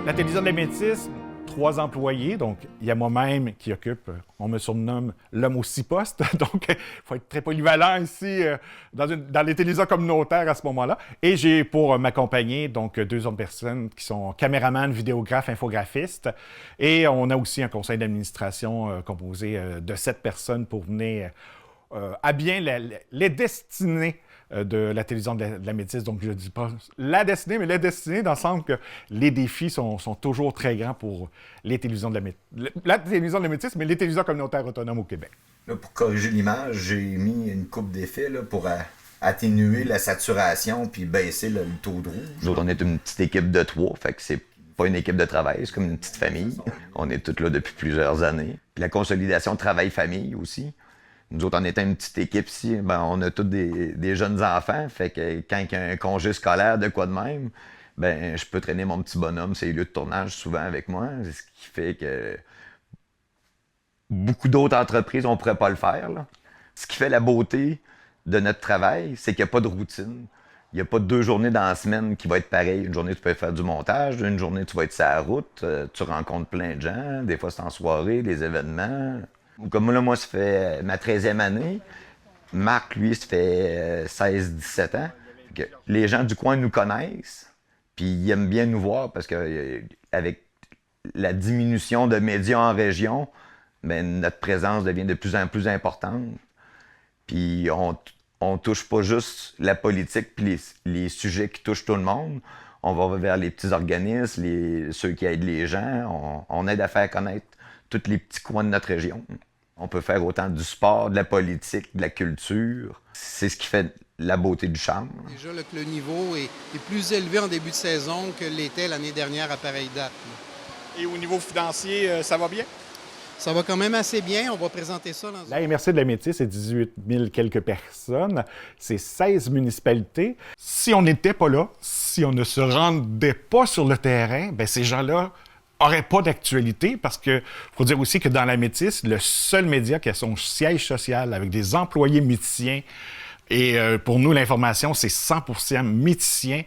La télévision de la Métis, 3 employés, donc il y a moi-même qui occupe, on me surnomme l'homme aux 6 postes, donc il faut être très polyvalent ici dans les télévisions communautaires à ce moment-là. Et j'ai pour m'accompagner donc 2 autres personnes qui sont caméramans, vidéographes, infographistes. Et on a aussi un conseil d'administration composé de 7 personnes pour mener à bien les destinées de la télévision de la Métis. Donc, je ne dis pas la destinée, mais la destinée dans le sens que les défis sont toujours très grands pour les télévisions de la Métis. La télévision de la Métis, mais les télévisions communautaires autonomes au Québec. Là, pour corriger l'image, j'ai mis une coupe d'effets là, pour atténuer la saturation puis baisser le taux de rouge. Nous autres, on est une petite équipe de 3, fait que c'est pas une équipe de travail, c'est comme une petite famille. On est tous là depuis plusieurs années. Puis la consolidation travail-famille aussi. Nous autres, en étant une petite équipe ici, ben, on a tous des jeunes enfants. Fait que quand il y a un congé scolaire de quoi de même, ben, je peux traîner mon petit bonhomme sur les lieux de tournage souvent avec moi. C'est ce qui fait que beaucoup d'autres entreprises, on ne pourrait pas le faire. Là. Ce qui fait la beauté de notre travail, c'est qu'il n'y a pas de routine. Il n'y a pas 2 journées dans la semaine qui vont être pareilles. Une journée, tu peux faire du montage. Une journée, tu vas être sur la route. Tu rencontres plein de gens. Des fois, c'est en soirée, des événements. Comme là, moi, ça fait ma 13e année. Marc, lui, ça fait 16-17 ans. Les gens du coin nous connaissent, puis ils aiment bien nous voir parce que avec la diminution de médias en région, ben, notre présence devient de plus en plus importante. Puis on touche pas juste la politique puis les sujets qui touchent tout le monde. On va vers les petits organismes, ceux qui aident les gens. On aide à faire connaître tous les petits coins de notre région. On peut faire autant du sport, de la politique, de la culture. C'est ce qui fait la beauté du charme. Déjà là, que le niveau est plus élevé en début de saison que l'était l'année dernière à pareille date. Et au niveau financier, ça va bien? Ça va quand même assez bien. On va présenter ça dans La MRC de la Métis, c'est 18 000 quelques personnes. C'est 16 municipalités. Si on n'était pas là, si on ne se rendait pas sur le terrain, bien, ces gens-là n'aurait pas d'actualité parce que faut dire aussi que dans la Métis, le seul média qui a son siège social avec des employés métisiens et pour nous, l'information, c'est 100% métisien,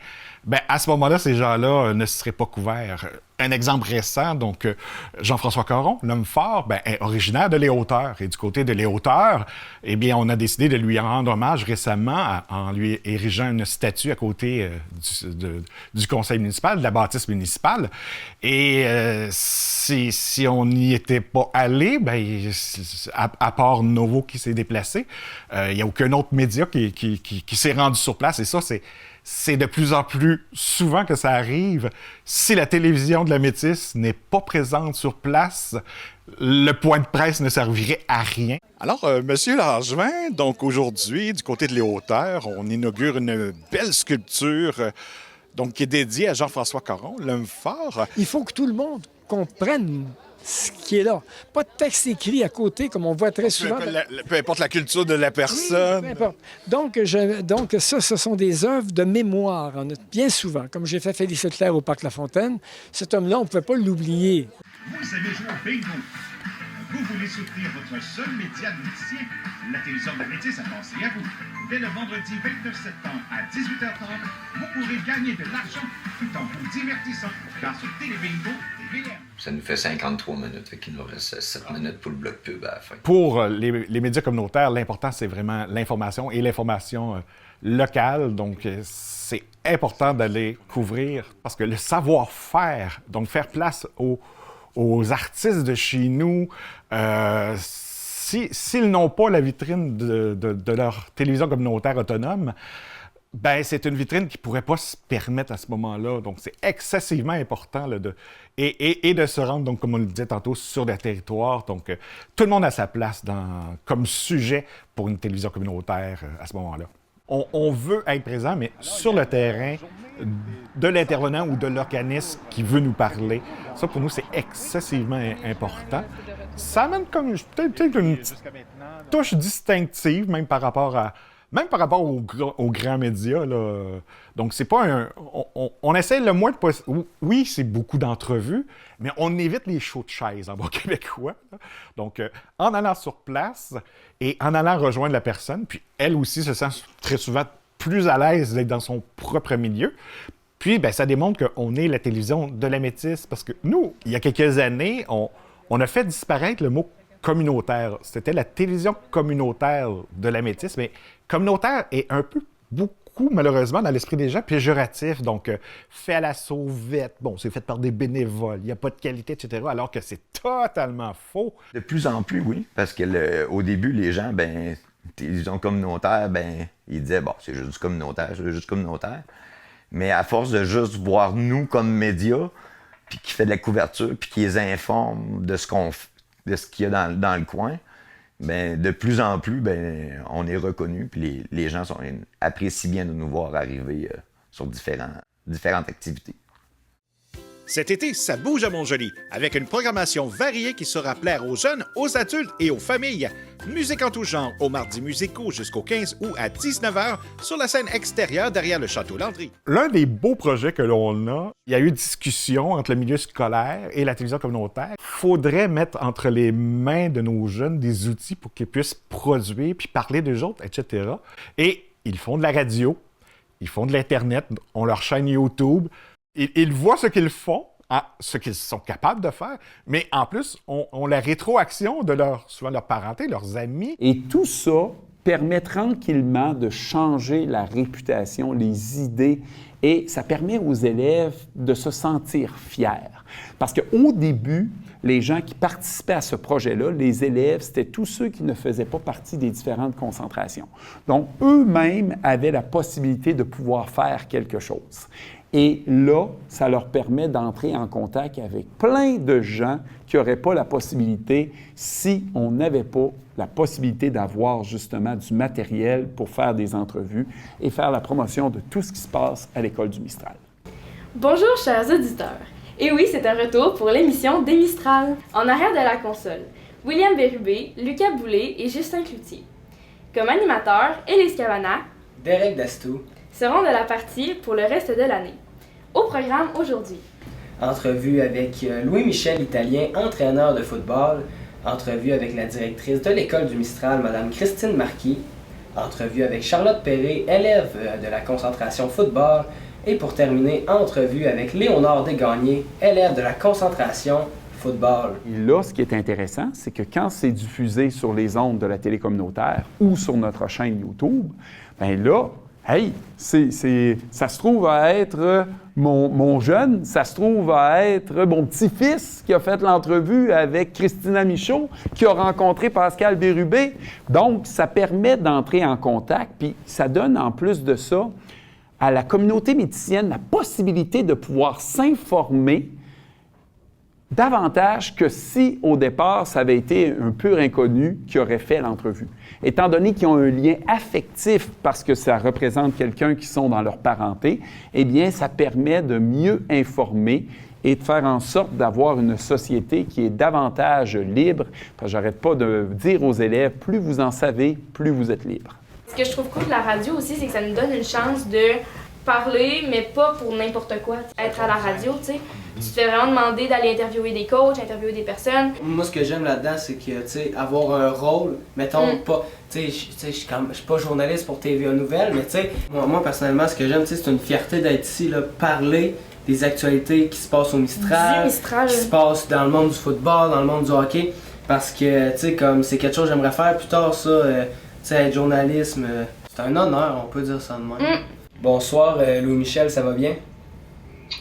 bien, à ce moment-là, ces gens-là ne seraient pas couverts. Un exemple récent, donc Jean-François Caron, l'homme fort, bien, est originaire de Les Hauteurs. Et du côté de Les Hauteurs, eh bien, on a décidé de lui rendre hommage récemment en lui érigeant une statue à côté du conseil municipal, de la bâtisse municipale. Et si on n'y était pas allé, bien, à part Novo qui s'est déplacé, il n'y a aucun autre média qui s'est rendu sur place. Et ça, c'est de plus en plus souvent que ça arrive. Si la télévision de la Métis n'est pas présente sur place, le point de presse ne servirait à rien. Alors, Monsieur Langevin, donc aujourd'hui, du côté de Les Hauteurs, on inaugure une belle sculpture donc, qui est dédiée à Jean-François Caron, l'homme fort. Il faut que tout le monde comprenne ce qui est là. Pas de texte écrit à côté, comme on voit très souvent. Peu importe la culture de la personne. Oui, peu importe. Donc, ça, ce sont des œuvres de mémoire. Bien souvent, comme j'ai fait Félix Leclerc au Parc La Fontaine, cet homme-là, on ne pouvait pas l'oublier. Vous avez joué au bingo. Vous voulez soutenir votre seul média de méticien? La télévision de la Métis a pensé à vous. Dès le vendredi 29 septembre à 18h30, vous pourrez gagner de l'argent tout en vous divertissant grâce au Télébingo TVM. Ça nous fait 53 minutes, fait qu'il nous reste 7 minutes pour le bloc pub à la fin. Pour les médias communautaires, l'important, c'est vraiment l'information et l'information locale. Donc, c'est important d'aller couvrir parce que le savoir-faire, donc faire place aux artistes de chez nous, s'ils n'ont pas la vitrine de leur télévision communautaire autonome, ben c'est une vitrine qui ne pourrait pas se permettre à ce moment-là. Donc, c'est excessivement important là, de se rendre, donc, comme on le disait tantôt, sur le territoire. Donc, tout le monde a sa place comme sujet pour une télévision communautaire à ce moment-là. On veut être présent, mais sur le terrain de l'intervenant ou de l'organisme qui veut nous parler. Ça, pour nous, c'est excessivement important. Ça amène comme peut-être une petite touche distinctive, même par rapport aux grands médias. Là. Donc, c'est pas on essaie le moins de possible. Oui, c'est beaucoup d'entrevues, mais on évite les shows de chaises en bon québécois. Là. Donc, en allant sur place et en allant rejoindre la personne, puis elle aussi se sent très souvent plus à l'aise d'être dans son propre milieu, Puis, ça démontre qu'on est la télévision de la métisse. Parce que nous, il y a quelques années, on a fait disparaître le mot communautaire. C'était la télévision communautaire de la métisse. Mais communautaire est un peu beaucoup, malheureusement, dans l'esprit des gens, péjoratif. Donc, fait à la sauvette. Bon, c'est fait par des bénévoles. Il n'y a pas de qualité, etc. Alors que c'est totalement faux. De plus en plus, oui. Parce que au début, les gens, télévision communautaire, ils disaient, bon, c'est juste du communautaire, c'est juste communautaire. Mais à force de juste voir nous comme médias, puis qui fait de la couverture, puis qui les informe de ce qu'il y a dans le coin, de plus en plus, on est reconnu, puis les gens apprécient bien de nous voir arriver sur différentes activités. Cet été, ça bouge à Montjoly, avec une programmation variée qui saura plaire aux jeunes, aux adultes et aux familles. Musique en tout genre, aux mardis musicaux jusqu'au 15 août à 19h sur la scène extérieure derrière le Château Landry. L'un des beaux projets que l'on a, il y a eu discussion entre le milieu scolaire et la télévision communautaire. Il faudrait mettre entre les mains de nos jeunes des outils pour qu'ils puissent produire puis parler d'eux autres, etc. Et ils font de la radio, ils font de l'Internet, ont leur chaîne YouTube. Ils voient ce qu'ils font, ce qu'ils sont capables de faire, mais en plus, on la rétroaction de souvent leur parenté, leurs amis. Et tout ça permet tranquillement de changer la réputation, les idées, et ça permet aux élèves de se sentir fiers. Parce qu'au début, les gens qui participaient à ce projet-là, les élèves, c'était tous ceux qui ne faisaient pas partie des différentes concentrations. Donc, eux-mêmes avaient la possibilité de pouvoir faire quelque chose. Et là, ça leur permet d'entrer en contact avec plein de gens qui n'auraient pas la possibilité si on n'avait pas la possibilité d'avoir justement du matériel pour faire des entrevues et faire la promotion de tout ce qui se passe à l'École du Mistral. Bonjour, chers auditeurs. Et oui, c'est un retour pour l'émission des Mistral. En arrière de la console, William Bérubé, Lucas Boulay et Justin Cloutier. Comme animateurs, Élise Cavana, Derek Dastou seront de la partie pour le reste de l'année. Au programme aujourd'hui. Entrevue avec Louis-Michel Italien, entraîneur de football. Entrevue avec la directrice de l'École du Mistral, Mme Christine Marquis. Entrevue avec Charlotte Perret, élève de la concentration football. Et pour terminer, entrevue avec Léonard Desgagnés, élève de la concentration football. Et là, ce qui est intéressant, c'est que quand c'est diffusé sur les ondes de la télé communautaire ou sur notre chaîne YouTube, là, hey, ça se trouve à être mon jeune, ça se trouve à être mon petit-fils qui a fait l'entrevue avec Christina Michaud, qui a rencontré Pascal Bérubé. Donc, ça permet d'entrer en contact, puis ça donne en plus de ça à la communauté méticienne la possibilité de pouvoir s'informer davantage que si, au départ, ça avait été un pur inconnu qui aurait fait l'entrevue. Étant donné qu'ils ont un lien affectif parce que ça représente quelqu'un qui sont dans leur parenté, eh bien, ça permet de mieux informer et de faire en sorte d'avoir une société qui est davantage libre. Parce que j'arrête pas de dire aux élèves, plus vous en savez, plus vous êtes libre. Ce que je trouve cool de la radio aussi, c'est que ça nous donne une chance de parler, mais pas pour n'importe quoi. Être à la radio, tu sais, tu te fais vraiment demander d'aller interviewer des coachs, interviewer des personnes. Moi, ce que j'aime là-dedans, c'est que, tu sais, avoir un rôle, mettons, pas, tu sais, je suis pas journaliste pour TVA Nouvelles, mais tu sais, moi, personnellement, ce que j'aime, tu sais, c'est une fierté d'être ici, là, parler des actualités qui se passent au Mistral, qui se passent dans le monde du football, dans le monde du hockey, parce que, tu sais, comme c'est quelque chose que j'aimerais faire plus tard, ça, tu sais, être journalisme, c'est un honneur, on peut dire ça de même. Bonsoir, Louis-Michel, ça va bien?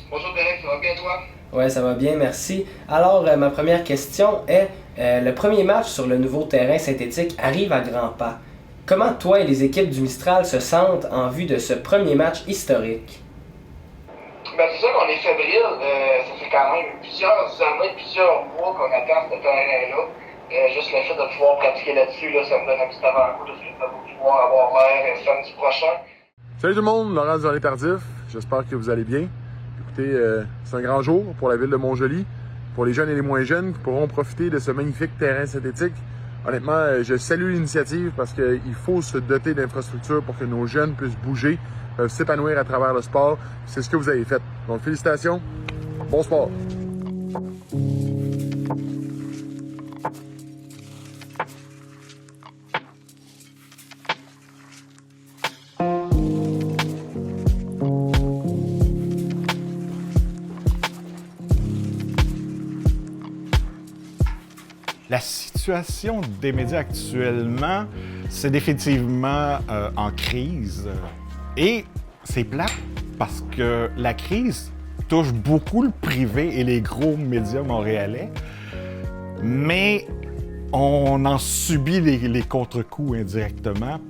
Bonjour Derek, ça va bien toi? Oui, ça va bien, merci. Alors, ma première question est, le premier match sur le nouveau terrain synthétique arrive à grands pas. Comment toi et les équipes du Mistral se sentent en vue de ce premier match historique? Ben, c'est sûr qu'on est fébrile, ça fait quand même plusieurs années, plusieurs mois qu'on attend ce terrain-là. Juste le fait de pouvoir pratiquer là-dessus, là, ça me donne un petit avant-goût de ce que ça va pouvoir avoir l'air samedi prochain. Salut tout le monde, Laurent Duvernay-Tardif, j'espère que vous allez bien. Écoutez, c'est un grand jour pour la ville de Montjoly, pour les jeunes et les moins jeunes qui pourront profiter de ce magnifique terrain synthétique. Honnêtement, je salue l'initiative parce qu'il faut se doter d'infrastructures pour que nos jeunes puissent bouger, peuvent s'épanouir à travers le sport. C'est ce que vous avez fait. Donc félicitations, bon sport! La situation des médias actuellement, c'est définitivement en crise. Et c'est plate parce que la crise touche beaucoup le privé et les gros médias montréalais, mais on en subit les contre-coups indirectement.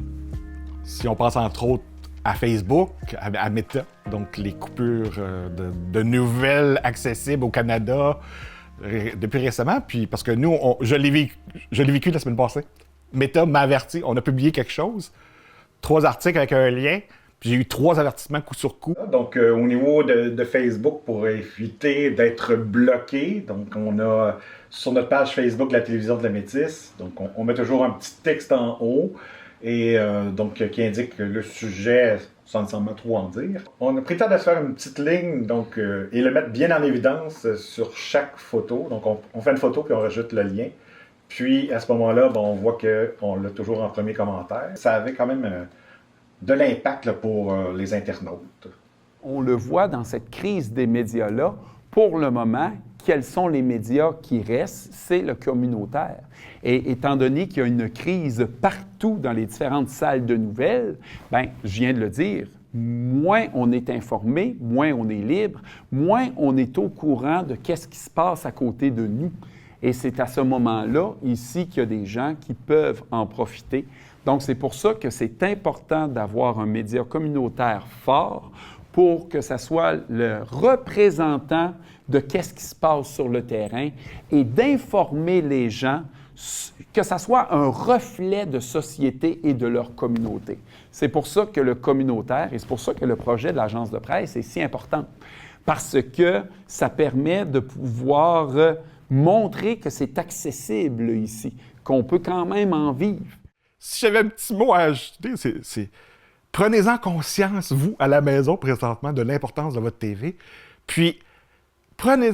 Si on pense entre autres à Facebook, à Meta, donc les coupures de nouvelles accessibles au Canada depuis récemment, puis parce que nous, je l'ai vécu la semaine passée. Meta m'a averti, on a publié quelque chose, 3 articles avec un lien, puis j'ai eu 3 avertissements coup sur coup. Donc au niveau de Facebook, pour éviter d'être bloqué, donc on a sur notre page Facebook la télévision de la Métisse, donc on met toujours un petit texte en haut, et donc qui indique le sujet sans nécessairement trop en dire. On a pris le temps de se faire une petite ligne donc, et le mettre bien en évidence sur chaque photo. Donc on fait une photo puis on rajoute le lien. Puis à ce moment-là, on voit qu'on l'a toujours en premier commentaire. Ça avait quand même de l'impact là, pour les internautes. On le voit dans cette crise des médias-là. Pour le moment, quels sont les médias qui restent? C'est le communautaire. Et étant donné qu'il y a une crise partout dans les différentes salles de nouvelles, bien, je viens de le dire, moins on est informé, moins on est libre, moins on est au courant de qu'est-ce qui se passe à côté de nous. Et c'est à ce moment-là, ici, qu'il y a des gens qui peuvent en profiter. Donc, c'est pour ça que c'est important d'avoir un média communautaire fort pour que ça soit le représentant de qu'est-ce qui se passe sur le terrain et d'informer les gens, que ça soit un reflet de société et de leur communauté. C'est pour ça que le communautaire, et c'est pour ça que le projet de l'agence de presse est si important, parce que ça permet de pouvoir montrer que c'est accessible ici, qu'on peut quand même en vivre. Si j'avais un petit mot à ajouter, c'est prenez-en conscience, vous, à la maison, présentement, de l'importance de votre TV. Puis,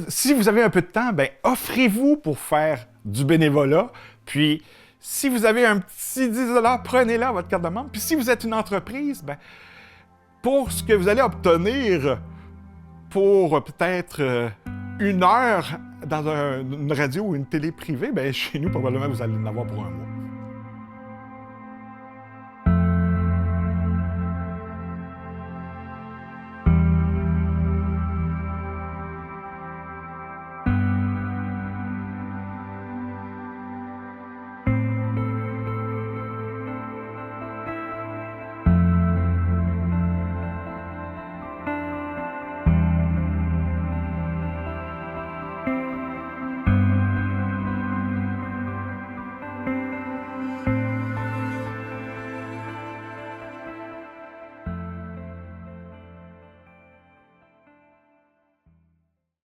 si vous avez un peu de temps, bien, offrez-vous pour faire du bénévolat. Puis, si vous avez un petit 10 $, prenez-le à votre carte de membre. Puis, si vous êtes une entreprise, bien, pour ce que vous allez obtenir pour peut-être 1 heure dans une radio ou une télé privée, bien, chez nous, probablement, vous allez en avoir pour 1 mois.